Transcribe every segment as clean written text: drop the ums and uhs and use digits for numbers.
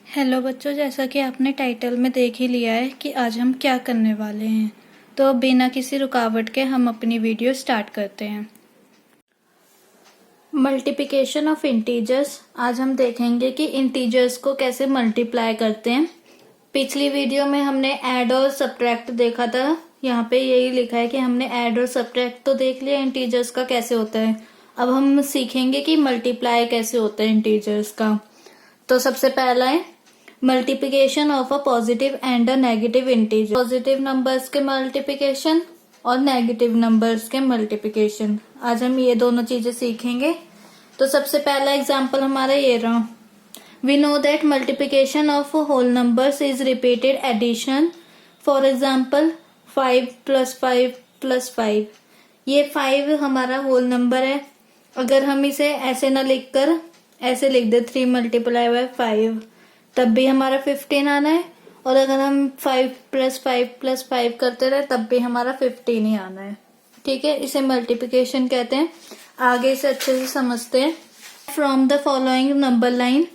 Hello बच्चों, जैसा कि आपने टाइटल में देख ही लिया है कि आज हम क्या करने वाले हैं। तो अब बिना किसी रुकावट के हम अपनी वीडियो स्टार्ट करते हैं। Multiplication of integers. आज हम देखेंगे कि इंटीजर्स को कैसे मल्टीप्लाई करते हैं। पिछली वीडियो में हमने ऐड और सब्ट्रैक्ट देखा था। यहाँ पे यही लिखा है कि हमने ऐड और सब्ट्रैक्ट तो देख लिया इंटीजर्स का कैसे होता है। अब हम सीखेंगे कि मल्टीप्लाई कैसे होता है इंटीजर्स का। तो सबसे पहला है multiplication of a positive and a negative integer. Positive numbers के मल्टीप्लिकेशन और नेगेटिव नंबर्स के मल्टीप्लिकेशन। आज हम ये दोनों चीजें सीखेंगे। तो सबसे पहला एग्जांपल हमारा ये रहा। We know that multiplication of whole numbers is repeated addition. For example 5 + 5 + 5। ये 5 हमारा होल नंबर है। अगर हम इसे ऐसे ना लिखकर ऐसे लिख दे 3 × 5 तब भी हमारा 15 आना है। और अगर हम 5 + 5 + 5 करते रहे तब भी हमारा 15 ही आना है। ठीक है, इसे मल्टीप्लिकेशन कहते हैं। आगे इसे अच्छे से समझते हैं। From the following number line.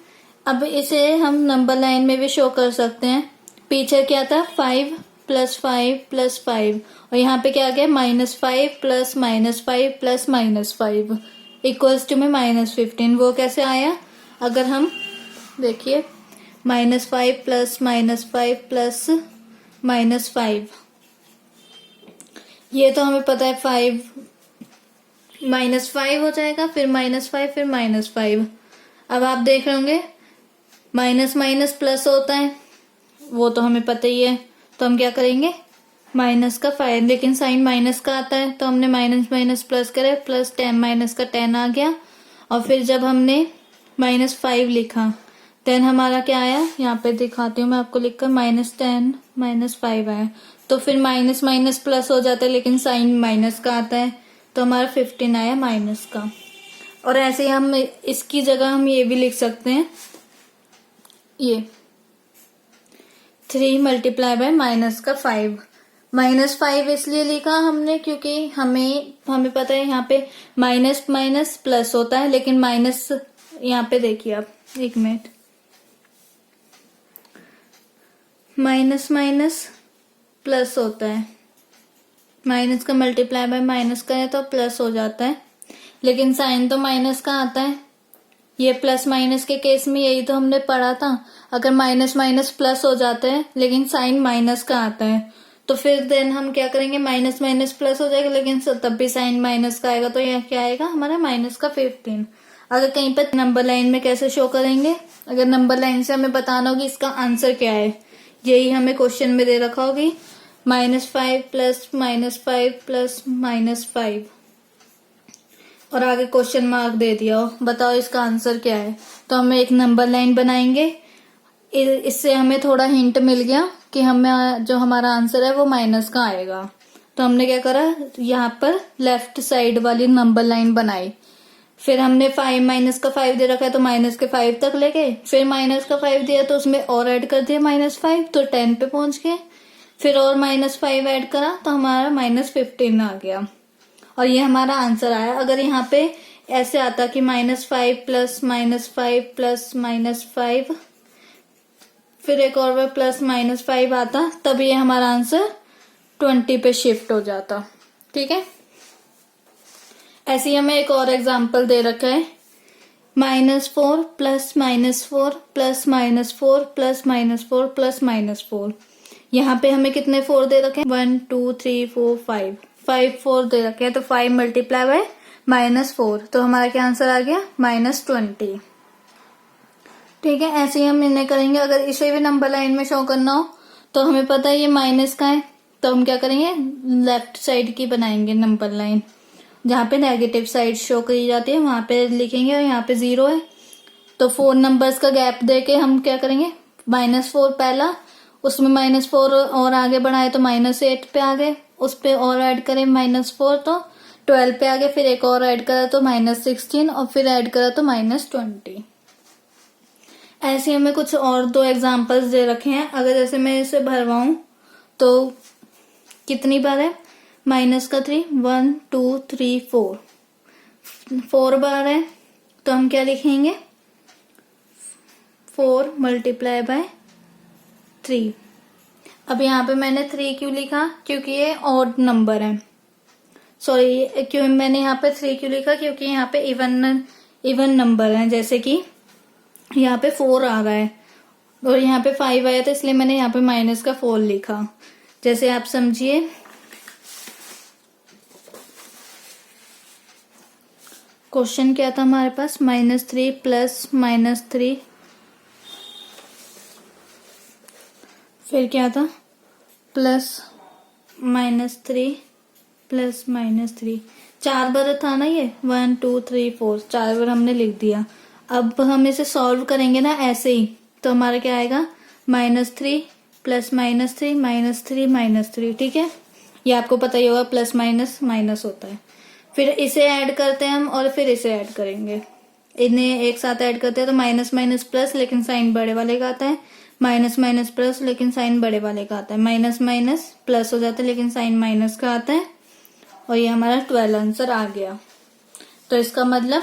अब इसे हम नंबर लाइन में भी शो कर सकते हैं। पीछे क्या था 5 + 5 + 5 और यहाँ पे क्या आ गया -5 + -5 + -5 इक्वल्स टू में -15। वो कैसे आया? अगर हम देखिए -5 + -5 + -5, ये तो हमें पता है 5 -5 हो जाएगा, फिर -5 फिर -5। अब आप देख रहे होंगे माइनस माइनस प्लस होता है, वो तो हमें पता ही है। तो हम क्या करेंगे माइनस का 5, लेकिन साइन माइनस का आता है तो हमने माइनस माइनस प्लस करे, +10 - का 10 आ गया। और फिर जब हमने -5 लिखा देन हमारा क्या आया, यहाँ पे दिखाती हूँ मैं आपको लिखकर, -10 - 5 आया। तो फिर माइनस माइनस प्लस हो जाता है लेकिन साइन माइनस का आता है, तो हमारा 15 आया माइनस का। और ऐसे हम इसकी जगह हम ये भी लिख सकते हैं, ये 3 × -5। -5 इसलिए लिखा हमने क्योंकि हमें पता है यहाँ पे माइनस माइनस प्लस होता है, लेकिन माइनस यहाँ पे देखिए आप, एक मिनट, माइनस माइनस प्लस होता है। माइनस का मल्टीप्लाई बाय माइनस करें तो प्लस हो जाता है, लेकिन साइन तो माइनस का आता है। ये प्लस माइनस के केस में यही तो हमने पढ़ा था। अगर माइनस माइनस प्लस हो जाता है लेकिन साइन माइनस का आता है तो फिर देन हम क्या करेंगे, माइनस माइनस प्लस हो जाएगा लेकिन तब भी साइन माइनस का आएगा। तो यह क्या आएगा हमारा -15। अगर कहीं पर नंबर लाइन में कैसे शो करेंगे, अगर नंबर लाइन से हमें बताना होगी इसका आंसर क्या है, यही हमें क्वेश्चन में दे रखा होगी -5 + -5 + -5 और आगे क्वेश्चन मार्क दे दिया हो, बताओ इसका आंसर क्या है। तो हम एक नंबर लाइन बनाएंगे। इससे हमें थोड़ा हिंट मिल गया कि हमें जो हमारा आंसर है वो माइनस का आएगा। तो हमने क्या करा, यहाँ पर लेफ्ट साइड वाली नंबर लाइन बनाई। फिर हमने 5 - का 5 दे रखा है तो माइनस के 5 तक ले गए। फिर -5 दिया तो उसमें और ऐड कर दिया -5, तो 10 पे पहुंच गए। फिर और -5 ऐड करा तो हमारा -15 आ गया और ये हमारा आंसर आया। अगर यहाँ पे ऐसे आता कि -5 + -5 + -5 फिर एक और बार +-5 आता, तब ये हमारा आंसर 20 पे शिफ्ट हो जाता। ठीक है, ऐसे ही हमें एक और एग्जांपल दे रखा है -4 + -4 + -4 + -4 यहाँ पे हमें कितने 4 दे रखे हैं, 1 2 3 4 5 4 दे रखे हैं। तो 5 × -4 तो हमारा क्या आंसर आ गया -20। ठीक है, ऐसे ही हम इन्हें करेंगे। अगर इसे भी नंबर लाइन में शो करना हो तो हमें पता है ये माइनस का है, तो हम क्या करेंगे लेफ्ट साइड की बनाएंगे नंबर लाइन, जहाँ पे नेगेटिव साइड शो करी जाती है वहां पे लिखेंगे और यहाँ पे 0 है। तो 4 नंबर्स का गैप देके हम क्या करेंगे, -4 पहला, उसमें -4 और आगे बढ़ाए तो -8 पे आ गए, उस पे और ऐड करें -4 तो 12 पे आ गए, फिर एक और ऐड करा तो -16 और फिर ऐड करा तो -20। ऐसे हमें कुछ और 2 एग्जांपल्स दे रखे हैं। अगर जैसे मैं इसे भरवाऊं तो कितनी बार है, -3 1 2 3 4 बार है। तो हम क्या लिखेंगे 4 मल्टीप्लाई बाय 3। अब यहाँ पे मैंने 3 क्यों लिखा, क्योंकि ये ऑड नंबर है। सॉरी, क्यों मैंने यहाँ पे 3 क्यों लिखा, क्योंकि यहाँ पे इवन नंबर है। जैसे कि यहाँ पे 4 आ रहा है और यहाँ पे 5 आया, तो इसलिए मैंने यहाँ पे माइनस का 4 लिखा। जैसे आप समझिए, क्वेश्चन क्या था हमारे पास, -3 प्लस -3, फिर क्या था, प्लस -3 प्लस -3। 4 बार था ना ये, 1 2 3 4, 4 बार हमने लिख दिया। अब हम इसे सॉल्व करेंगे ना ऐसे ही, तो हमारा क्या आएगा, -3 प्लस -3 -3 -3। ठीक है, ये आपको पता ही होगा, प्लस माइनस माइनस होता है। फिर इसे ऐड करते हैं हम और फिर इसे ऐड करेंगे, इन्हें एक साथ ऐड करते हैं तो माइनस माइनस प्लस, लेकिन साइन बड़े वाले का आता है, माइनस माइनस प्लस, लेकिन साइन बड़े वाले का आता है, माइनस माइनस प्लस हो जाता है, लेकिन साइन माइनस का आता है। और ये हमारा 12 आंसर आ गया। तो इसका मतलब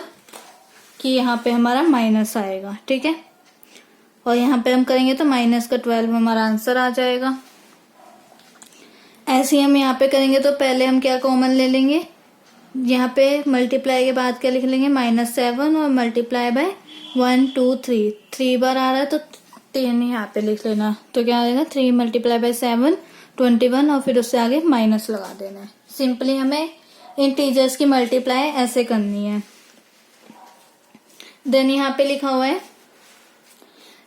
कि यहाँ पे हमारा माइनस आएगा। ठीक है, और यहाँ पे हम करेंगे तो माइनस का 12 हमारा आंसर आ जाएगा। ऐसे ही हम यहाँ पे करेंगे तो पहले हम क्या कॉमन ले लेंगे, यहाँ पे मल्टीप्लाई के बाद क्या लिख लेंगे, -7 और मल्टीप्लाई बाय 1 2 3, 3 बार आ रहा है तो 3 यहाँ पे लिख लेना। तो क्या आएगा, 3 मल्टीप्लाई बाय 7 21, और फिर उससे आगे माइनस लगा देना है। सिंपली हमें इंटीजर्स की मल्टीप्लाई ऐसे करनी है। देन यहाँ पे लिखा हुआ है,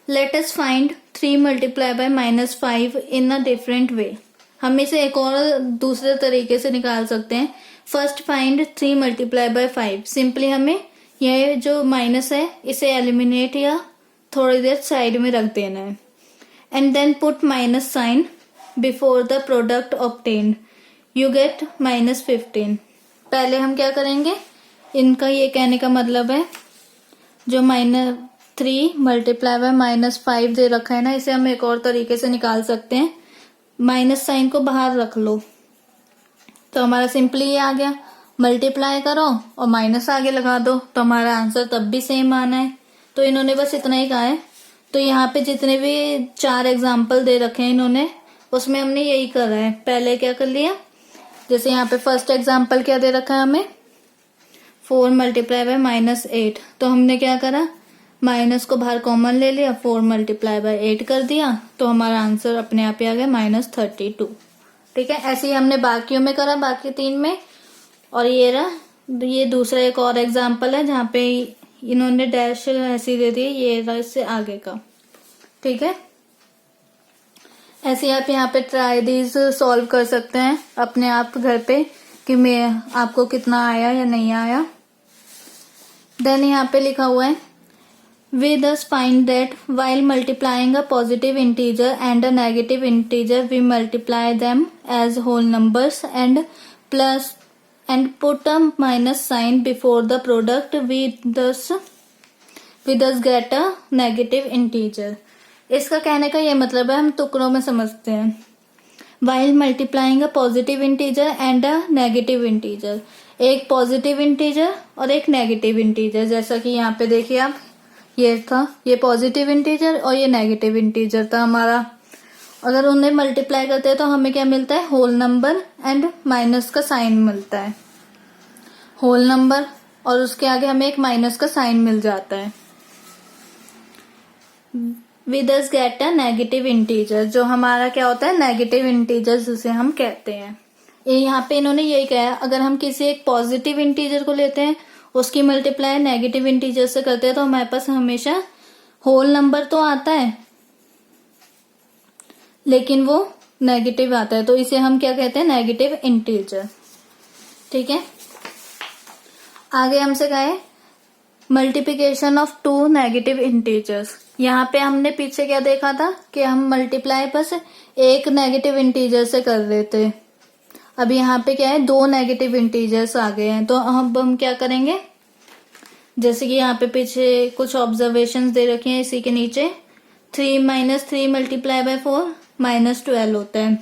let us find 3 multiply by -5 in a different way. हम इसे एक और दूसरे तरीके से निकाल सकते हैं। First find 3 multiply by 5। Simply हमें यह जो माइनस है इसे एलिमिनेट या थोड़ी देर साइड में रख देना है। And then put minus sign before the product obtained, you get -15। पहले हम क्या करेंगे, इनका ये कहने का मतलब है जो -3 मल्टीप्लाई बाय -5 दे रखा है ना, इसे हम एक और तरीके से निकाल सकते हैं। माइनस साइन को बाहर रख लो तो हमारा सिंपली ये आ गया, मल्टीप्लाई करो और माइनस आगे लगा दो तो हमारा आंसर तब भी सेम आना है। तो इन्होंने बस इतना ही कहा है। तो यहाँ पे जितने भी 4 एग्जाम्पल दे रखे हैं इन्होंने, उसमें हमने यही करा है। पहले क्या कर लिया, जैसे यहाँ पे फर्स्ट एग्जाम्पल क्या दे रखा है हमें, 4 मल्टीप्लाई बाय -8, तो हमने क्या करा, माइनस को बाहर कॉमन ले लिया, 4 मल्टीप्लाई बाय 8 कर दिया, तो हमारा आंसर अपने आप ही आ गया -32। ठीक है, ऐसे ही हमने बाकियों में करा, बाकी 3 में। और ये रहा, ये दूसरा एक और एग्जाम्पल है जहाँ पे इन्होंने डैश ऐसी दे दी, ये रहा इससे आगे का। ठीक है, ऐसे आप यहाँ पे ट्राई दीज सॉल्व कर सकते हैं अपने आप घर पे कि मैं आपको कितना आया या नहीं आया। देन यहाँ पे लिखा हुआ है, we thus find that while multiplying a positive integer and a negative integer, we multiply them as whole numbers and put a minus sign before the product. We thus get a negative integer. इसका कहने का ये मतलब है, हम टुकड़ों में समझते हैं। While multiplying a positive integer and a negative integer, एक पॉजिटिव इंटीजर और एक नेगेटिव इंटीजर, जैसा कि यहाँ पे देखिए आप, ये था, ये पॉजिटिव इंटीजर और ये नेगेटिव इंटीजर था हमारा। अगर उन्हें मल्टीप्लाई करते हैं तो हमें क्या मिलता है, होल नंबर एंड माइनस का साइन मिलता है। होल नंबर और उसके आगे हमें एक माइनस का साइन मिल जाता है। वी दस गेट अ नेगेटिव इंटीजर, जो हमारा क्या होता है, नेगेटिव इंटीजर जिसे हम कहते हैं। यहाँ पे इन्होंने यही कहा है, अगर हम किसी एक पॉजिटिव इंटीजर को लेते हैं, उसकी मल्टीप्लाई नेगेटिव इंटीजर से करते हैं, तो हमारे पास हमेशा होल नंबर तो आता है लेकिन वो नेगेटिव आता है, तो इसे हम क्या कहते हैं, नेगेटिव इंटीजर। ठीक है, आगे हमसे कहा है मल्टीप्लिकेशन ऑफ 2 नेगेटिव इंटीजर्स। यहाँ पे हमने पीछे क्या देखा था कि हम मल्टीप्लाई बस एक नेगेटिव इंटीजर से कर रहे थे। अब यहाँ पे क्या है, 2 नेगेटिव इंटीजर्स आ गए हैं, तो अब हम क्या करेंगे, जैसे कि यहाँ पे पीछे कुछ ऑब्जर्वेशंस दे रखे हैं इसी के नीचे, 3 - 3 मल्टीप्लाई बाय 4 -12 होता है,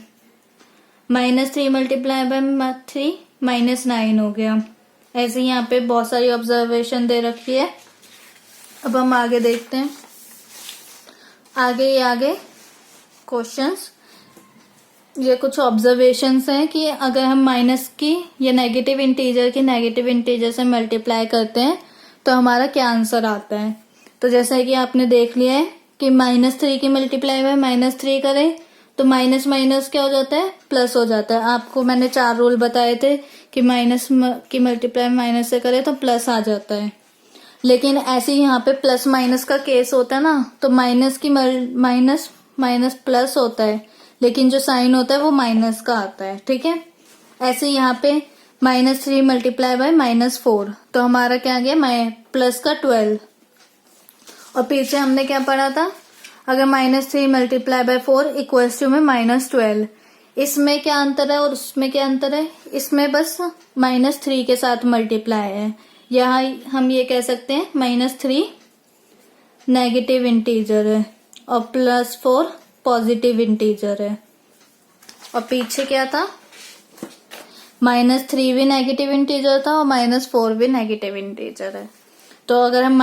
-3 मल्टीप्लाई बाय 3 -9 हो गया। ऐसे ही यहाँ पे बहुत सारी ऑब्जर्वेशन दे रखी है। अब हम आगे देखते हैं। आगे क्वेश्चंस, ये कुछ ऑब्जर्वेशंस हैं कि अगर हम माइनस की या नेगेटिव इंटीजर की नेगेटिव इंटीजर से मल्टीप्लाई करते हैं तो हमारा क्या आंसर आता है। तो जैसा कि आपने देख लिया है कि -3 की मल्टीप्लाई बाय -3 करें तो माइनस माइनस क्या हो जाता है, प्लस हो जाता है। आपको मैंने 4 रूल बताए थे कि माइनस की मल्टीप्लाई माइनस से करें तो प्लस आ जाता है। लेकिन ऐसे ही यहाँ पे प्लस माइनस का केस होता है ना, तो माइनस की माइनस माइनस प्लस होता है, लेकिन जो साइन होता है वो माइनस का आता है। ठीक है, ऐसे यहाँ पे -3 मल्टीप्लाई बाय -4 तो हमारा क्या आ गया, प्लस का 12। और पीछे हमने क्या पढ़ा था, अगर -3 मल्टीप्लाई बाय 4 इक्वल्स टू में -12। इसमें क्या अंतर है और उसमें क्या अंतर है, इसमें बस -3 के साथ मल्टीप्लाई है। यहाँ हम ये कह सकते हैं -3 नेगेटिव इंटीजर है और +4 पॉजिटिव इंटीजर है। और पीछे क्या था, -3 भी नेगेटिव इंटीजर था और -4 भी नेगेटिव इंटीजर है। तो अगर हम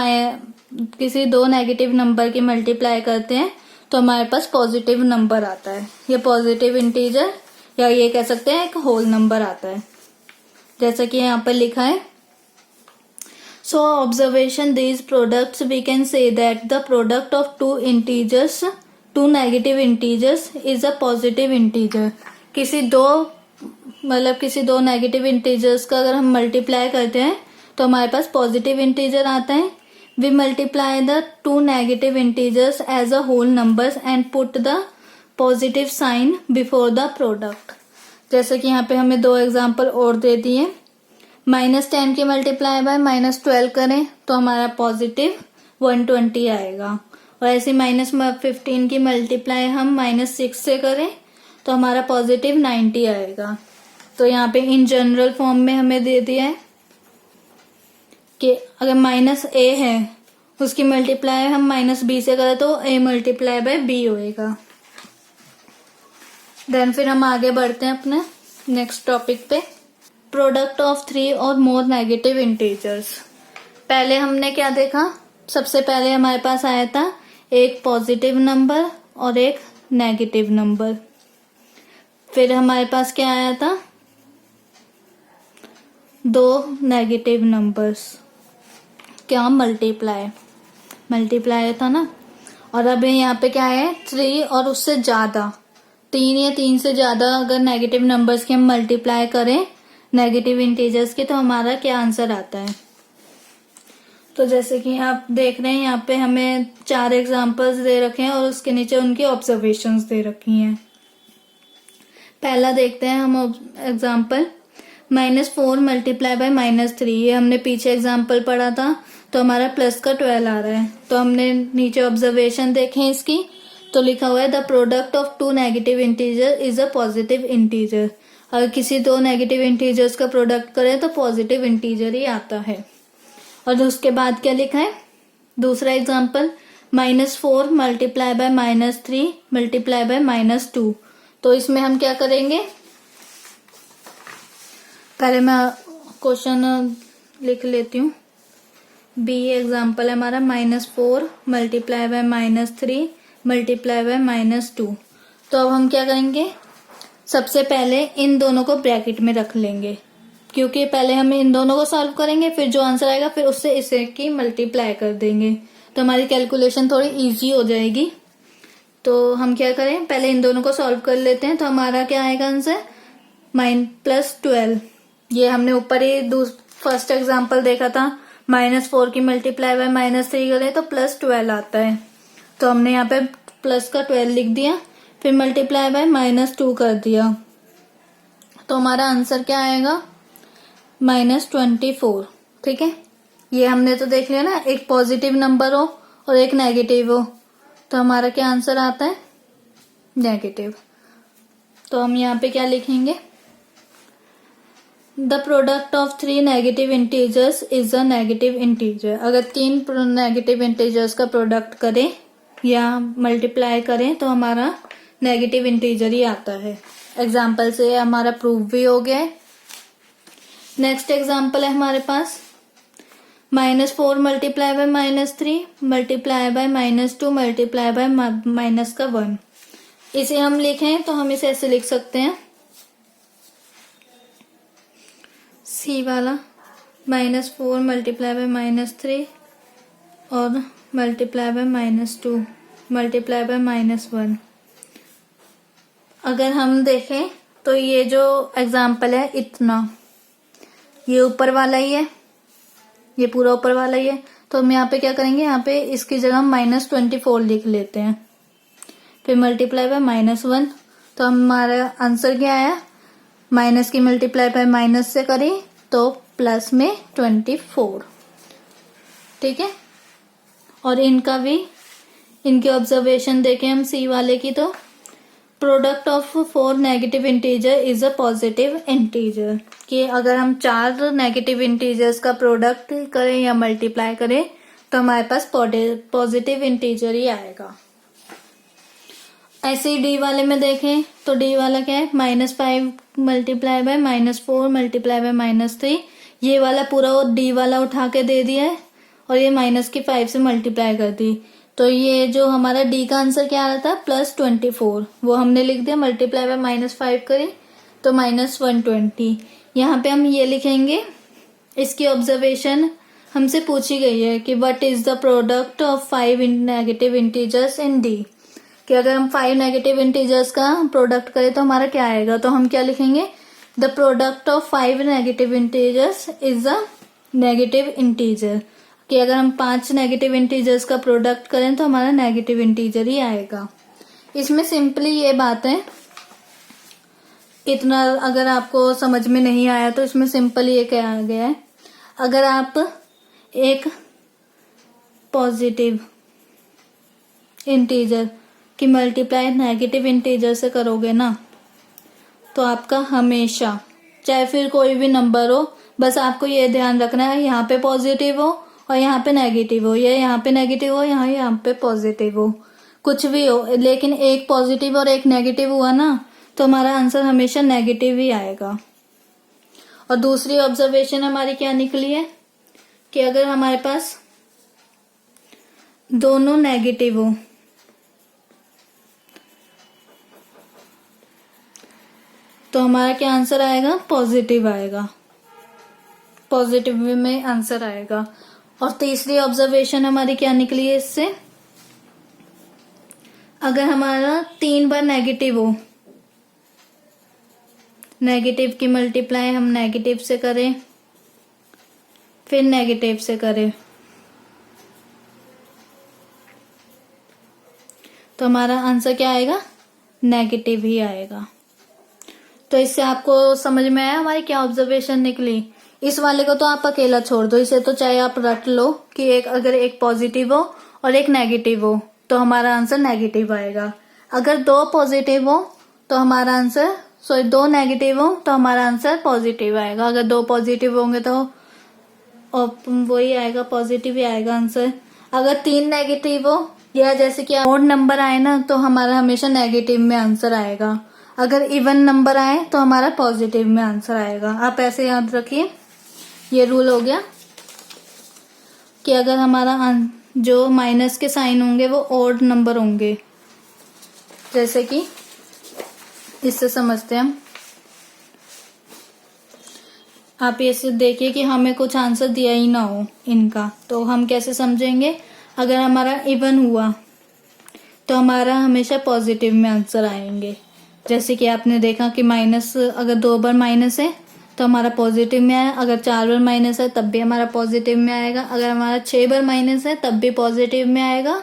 किसी दो नेगेटिव नंबर की मल्टीप्लाई करते हैं तो हमारे पास पॉजिटिव नंबर आता है, ये पॉजिटिव इंटीजर या ये कह सकते हैं एक होल नंबर आता है, जैसा कि यहाँ पर लिखा है। So observation these products we can say that the product of two negative integers is a positive integer। किसी दो नेगेटिव इंटीजर्स का अगर हम मल्टीप्लाई करते हैं तो हमारे पास पॉजिटिव इंटीजर आता है। We multiply the two negative integers as a whole numbers and put the positive sign before the product। जैसे कि यहाँ पे हमें 2 एग्जाम्पल और दे दिए। -10 की मल्टीप्लाई बाय -12 करें तो हमारा पॉजिटिव 120 आएगा, और ऐसे -15 की मल्टीप्लाई हम -6 से करें तो हमारा पॉजिटिव 90 आएगा। तो यहाँ पे इन जनरल फॉर्म में हमें दे दिया है कि अगर -a है उसकी मल्टीप्लाई हम -b से करें तो a मल्टीप्लाई बाय b होएगा। देन फिर हम आगे बढ़ते हैं अपने नेक्स्ट टॉपिक पे, प्रोडक्ट ऑफ 3 और मोर नेगेटिव इंटीजर्स। पहले हमने क्या देखा, सबसे पहले हमारे पास आया था एक पॉजिटिव नंबर और एक नेगेटिव नंबर। फिर हमारे पास क्या आया था, 2 नेगेटिव नंबर्स क्या मल्टीप्लाई था ना। और अब यहाँ पे क्या है, 3 और उससे ज्यादा, 3 या 3 से ज्यादा अगर नेगेटिव नंबर्स की हम मल्टीप्लाई करें नेगेटिव इंटीजर्स की तो हमारा क्या आंसर आता है। तो जैसे कि आप देख रहे हैं यहाँ पे हमें 4 एग्जांपल्स दे रखे हैं और उसके नीचे उनकी ऑब्जर्वेशंस दे रखी हैं। पहला देखते हैं हम एग्जांपल, -4 मल्टीप्लाई बाय -3। ये हमने पीछे एग्जांपल पढ़ा था तो हमारा प्लस का 12 आ रहा है। तो हमने नीचे ऑब्जर्वेशन देखे इसकी, तो लिखा हुआ है the product of 2 negative integer is a positive integer. अगर किसी 2 नेगेटिव इंटीजर्स का प्रोडक्ट करें तो पॉजिटिव इंटीजर ही आता है। और उसके बाद क्या लिखा है, दूसरा example, -4 multiply by -3 multiply by -2। तो इसमें हम क्या करेंगे, पहले मैं क्वेश्चन लिख लेती हूँ। बी एग्जांपल है हमारा, -4 मल्टीप्लाई बाय -3 मल्टीप्लाई बाय -2। तो अब हम क्या करेंगे, सबसे पहले इन दोनों को ब्रैकेट में रख लेंगे, क्योंकि पहले हम इन दोनों को सॉल्व करेंगे, फिर जो आंसर आएगा फिर उससे इसे की मल्टीप्लाई कर देंगे, तो हमारी कैलकुलेशन थोड़ी इजी हो जाएगी। तो हम क्या करें, पहले इन दोनों को सॉल्व कर लेते हैं। तो हमारा क्या आएगा आंसर, +12। ये हमने ऊपर ही फर्स्ट एग्जाम्पल देखा था, -4 की मल्टीप्लाई बाय -3 करें तो +12 आता है। तो हमने यहाँ पे प्लस का 12 लिख दिया, फिर मल्टीप्लाई बाय -2 कर दिया, तो हमारा आंसर क्या आएगा, -24। ठीक है, ये हमने तो देख लिया ना, एक पॉजिटिव नंबर हो और एक नेगेटिव हो, तो हमारा क्या आंसर आता है, नेगेटिव। तो हम यहाँ पे क्या लिखेंगे, the product of 3 negative integers is a negative integer. अगर 3 नेगेटिव इंटीजर्स का प्रोडक्ट करें या मल्टीप्लाई करें तो हमारा नेगेटिव इंटीजर ही आता है। एग्जाम्पल से हमारा प्रूफ भी हो गया है। नेक्स्ट एग्जाम्पल है हमारे पास, -4 multiply by -3 multiply by -2 multiply by minus का 1। इसे हम लिखें तो हम इसे ऐसे लिख सकते हैं, सी वाला -4 मल्टीप्लाई बाय -3 और मल्टीप्लाई बाय -2 मल्टीप्लाई बाय -1। अगर हम देखें तो ये जो एग्जाम्पल है इतना, ये ऊपर वाला ही है, ये पूरा ऊपर वाला ही है, तो हम यहाँ पे क्या करेंगे, यहाँ पे इसकी जगह हम -24 लिख लेते हैं, फिर मल्टीप्लाई बाय -1। तो हमारा आंसर क्या आया, माइनस की मल्टीप्लाई बाय माइनस से करें तो प्लस में 24। ठीक है, और इनका भी, इनकी ऑब्जर्वेशन देखें हम सी वाले की, तो product of 4 negative integer is a positive integer, कि अगर हम 4 नेगेटिव इंटीजर्स का प्रोडक्ट करें या मल्टीप्लाई करें तो हमारे पास पॉजिटिव इंटीजर ही आएगा। ऐसे ही डी वाले में देखें तो डी वाला क्या है, -5 मल्टीप्लाई बाय -4 मल्टीप्लाई बाय -3। ये वाला पूरा वो डी वाला उठा के दे दिया है और ये -5 से मल्टीप्लाई कर दी, तो ये जो हमारा डी का आंसर क्या आ रहा था, +24, वो हमने लिख दिया, मल्टीप्लाई बाय -5 करें तो -120। यहाँ पे हम ये लिखेंगे, इसकी ऑब्जर्वेशन हमसे पूछी गई है कि what is the product of 5 negative integers in D, कि अगर हम 5 नेगेटिव इंटीजर्स का प्रोडक्ट करें तो हमारा क्या आएगा, तो हम क्या लिखेंगे, the product of 5 negative integers is a negative integer, कि अगर हम 5 नेगेटिव इंटीजर्स का प्रोडक्ट करें तो हमारा नेगेटिव इंटीजर ही आएगा। इसमें सिंपली ये बात है, इतना अगर आपको समझ में नहीं आया तो इसमें सिंपल ये कहा गया है, अगर आप एक पॉजिटिव इंटीजर की मल्टीप्लाई नेगेटिव इंटीजर से करोगे ना, तो आपका हमेशा, चाहे फिर कोई भी नंबर हो, बस आपको ये ध्यान रखना है यहाँ पे पॉजिटिव हो और यहाँ पे नेगेटिव हो, या यहाँ पे नेगेटिव हो, यहाँ पे पॉजिटिव हो, कुछ भी हो, लेकिन एक पॉजिटिव और एक नेगेटिव हुआ ना तो हमारा आंसर हमेशा नेगेटिव ही आएगा। और दूसरी ऑब्जर्वेशन हमारी क्या निकली है कि अगर हमारे पास दोनों नेगेटिव हो तो हमारा क्या आंसर आएगा, पॉजिटिव आएगा, पॉजिटिव में आंसर आएगा। और तीसरी ऑब्जर्वेशन हमारी क्या निकली है इससे, अगर हमारा 3 बार नेगेटिव हो, नेगेटिव की मल्टीप्लाई हम नेगेटिव से करें फिर नेगेटिव से करें तो हमारा आंसर क्या आएगा, नेगेटिव ही आएगा। तो इससे आपको समझ में आया हमारी क्या ऑब्जर्वेशन निकली। इस वाले को तो आप अकेला छोड़ दो, इसे तो चाहे आप रट लो कि अगर एक पॉजिटिव हो और एक नेगेटिव हो तो हमारा आंसर नेगेटिव आएगा, अगर 2 पॉजिटिव हो तो हमारा आंसर, 2 नेगेटिव हो तो हमारा आंसर पॉजिटिव आएगा, अगर 2 पॉजिटिव होंगे तो वही आएगा, पॉजिटिव ही आएगा आंसर। अगर 3 नेगेटिव हो या जैसे कि ऑड नंबर आए ना तो हमारा हमेशा नेगेटिव में आंसर आएगा, अगर इवन नंबर आए तो हमारा पॉजिटिव में आंसर आएगा। आप ऐसे याद रखिए, ये रूल हो गया कि अगर हमारा जो माइनस के साइन होंगे वो ऑड नंबर होंगे, जैसे कि इससे समझते हैं हम, आप ये देखिए कि हमें कुछ आंसर दिया ही ना हो इनका, तो हम कैसे समझेंगे, अगर हमारा इवन हुआ तो हमारा हमेशा पॉजिटिव में आंसर आएंगे। जैसे कि आपने देखा कि माइनस, अगर 2 बार माइनस है तो हमारा पॉजिटिव में आया, अगर 4 बार माइनस है तब भी हमारा पॉजिटिव में आएगा, अगर हमारा 6 बार माइनस है तब भी पॉजिटिव में आएगा,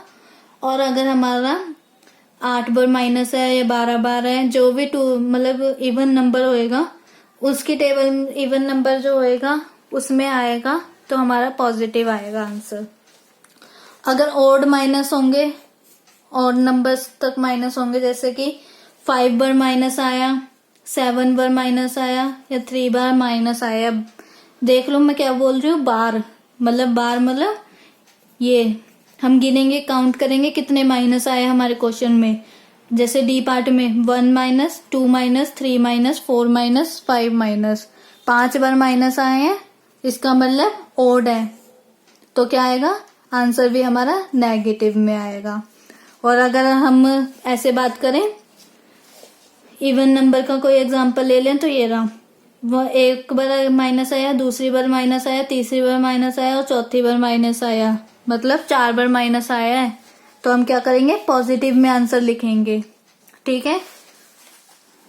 और अगर हमारा 8 बार माइनस है या 12 बार है, जो भी मतलब इवन नंबर होएगा उसकी टेबल, इवन नंबर जो होएगा उसमें आएगा तो हमारा पॉजिटिव आएगा आंसर। अगर ऑड माइनस होंगे, ऑड नंबर्स तक माइनस होंगे, जैसे कि 5 बार माइनस आया, 7 बार माइनस आया या 3 बार माइनस आया, देख लो मैं क्या बोल रही हूँ, बार मतलब ये हम गिनेंगे, काउंट करेंगे कितने माइनस आए हमारे क्वेश्चन में, जैसे डी पार्ट में 1 minus, 2 minus, 3 minus, 4 minus, 5 minus, 5 बार माइनस आए हैं, इसका मतलब ऑड है, तो क्या आएगा, आंसर भी हमारा नेगेटिव में आएगा। और अगर हम ऐसे बात करें, इवन नंबर का कोई एग्जांपल ले लें तो ये रहा, वो एक बार माइनस आया, दूसरी बार माइनस आया, तीसरी बार माइनस आया और चौथी बार माइनस आया, मतलब 4 बार माइनस आया है। तो हम क्या करेंगे, पॉजिटिव में आंसर लिखेंगे। ठीक है।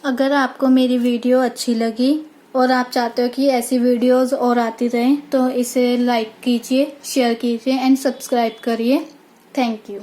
अगर आपको मेरी वीडियो अच्छी लगी और आप चाहते हो कि ऐसी वीडियोस और आती रहें तो इसे लाइक कीजिए, शेयर कीजिए एंड सब्सक्राइब करिए। Thank you.